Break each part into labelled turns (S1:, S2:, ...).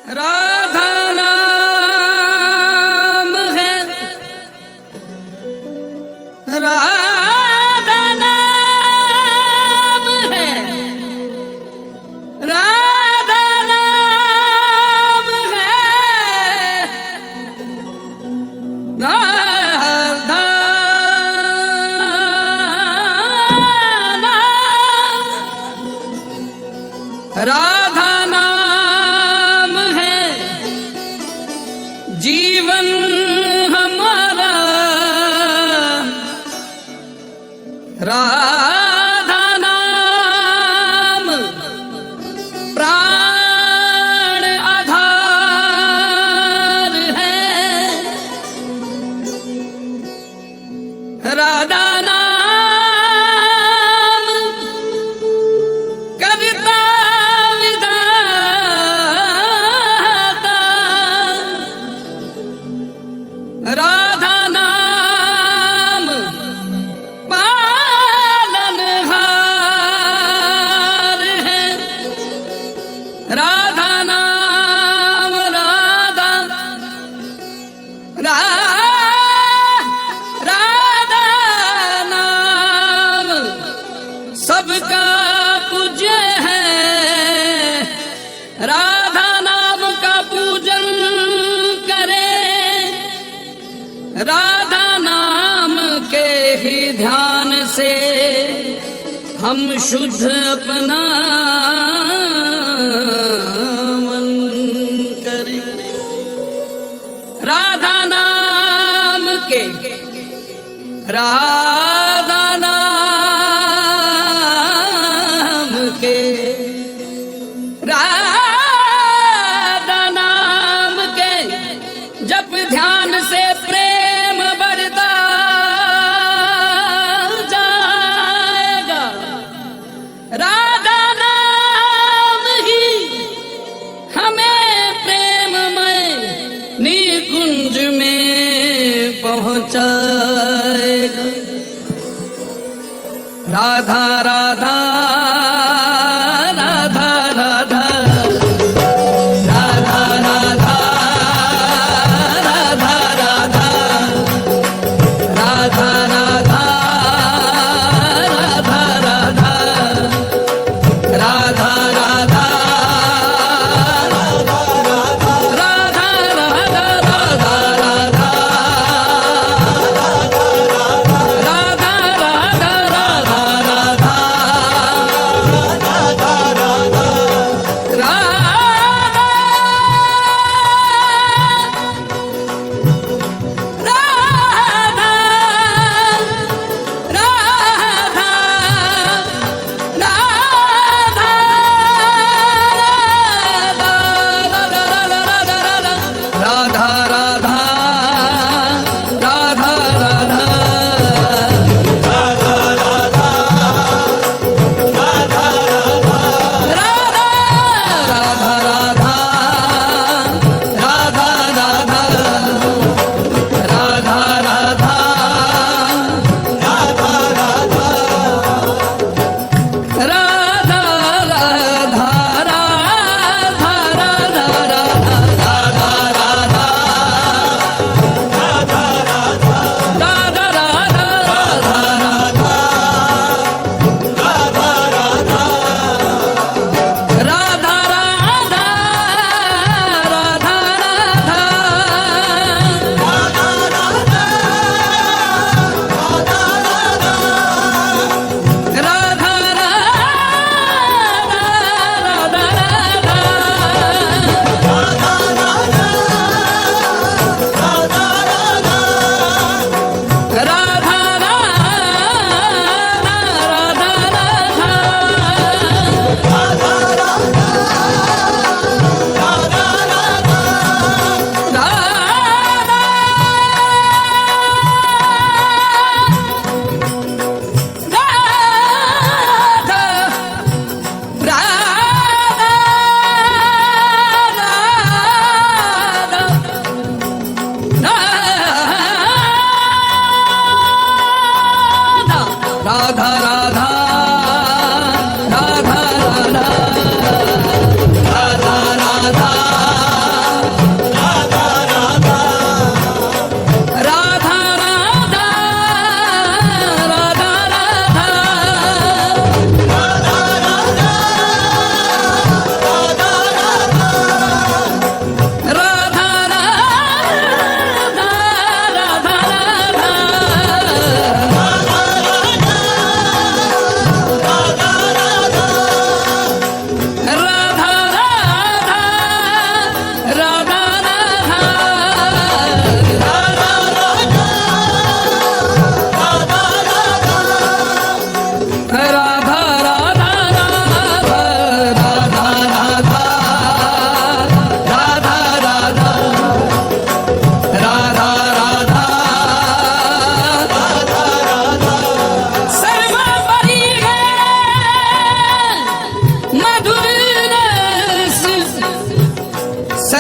S1: राधा नाम है, राधा नाम है, राधा नाम है, राधा नाम, राधा नाम है जीवन हमारा, राधा नाम प्राण आधार है, राधा नाम करता विधाता, राधा नाम पालनहार है, राधा नाम राधा राधा नाम सबका पूज्य है, राधा नाम का पूजन करें, राधा नाम के ही ध्यान से हम शुद्ध अपना मन करें, राधा नाम के, राधा नाम के, राधा नाम के जप ध्यान से प्रेम बढ़ता जाएगा, राधा नाम ही हमें प्रेममय निकुंज में पहुंचाएगा, राधा राधा राधा राधा राधा राधा राधा राधा राधा राधा राधा राधा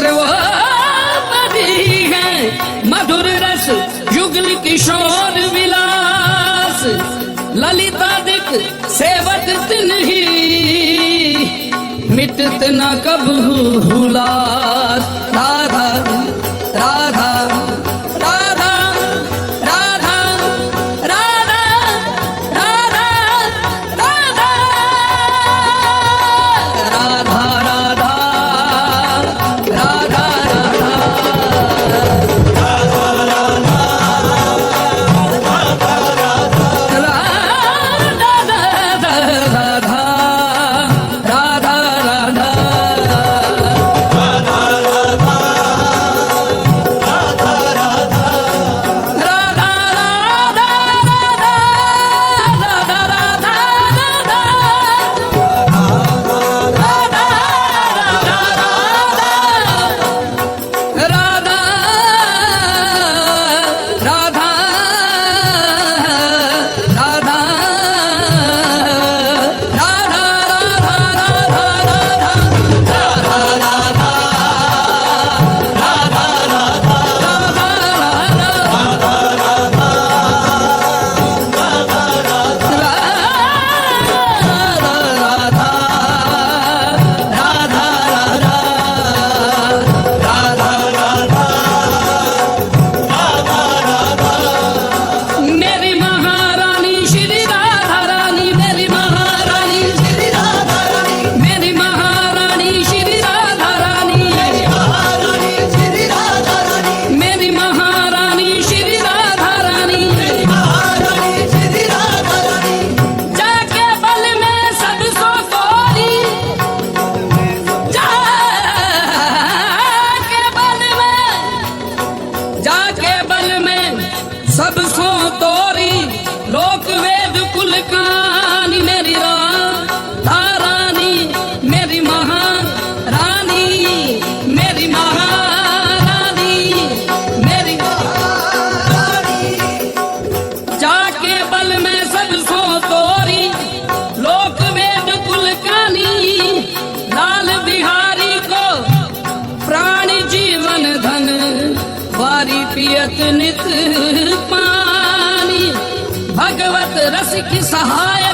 S1: सर्वोपरि है मधुर रस युगल किशोर विलास ललिता दिक सेवक तिन्ही मिटत न कबहू हुलास राधा राधा राधा राधा राधा राधा राधा राधा राधा सबसो तोरी लोक वेद कुल कानी मेरी राधा रानी मेरी महारानी मेरी महारानी मेरी महारानी जाके बल में सबसो तोरी लोक वेद कुल कानी लाल बिहारी को प्राणी जीवन धन वारी पियत नित पानी भगवत रस की सहाय